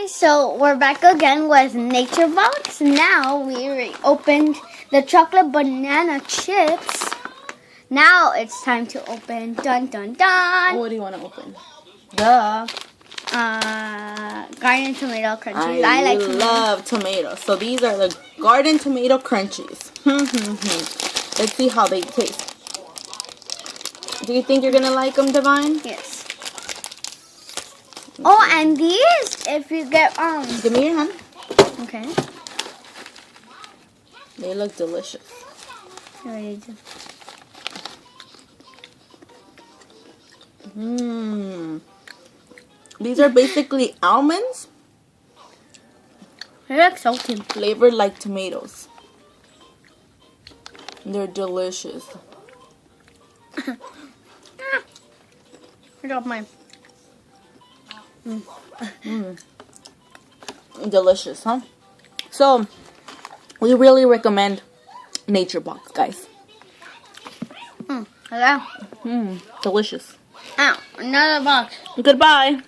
guys, so we're back again with Nature Box. Now we opened the chocolate banana chips. Now it's time to open dun dun dun. What do you want to open? The garden tomato crunchies. I like love tomatoes. So these are the garden tomato crunchies. Let's see how they taste. Do you think you're gonna like them, Divine? Yes. Oh, and these, if you get Give me your hand. Okay. They look delicious. These are basically almonds. They look salty. Flavored like tomatoes. They're delicious. I got mine. Delicious, huh? So, we really recommend Nature Box, guys. Hello. Delicious. Ow, another box. Goodbye.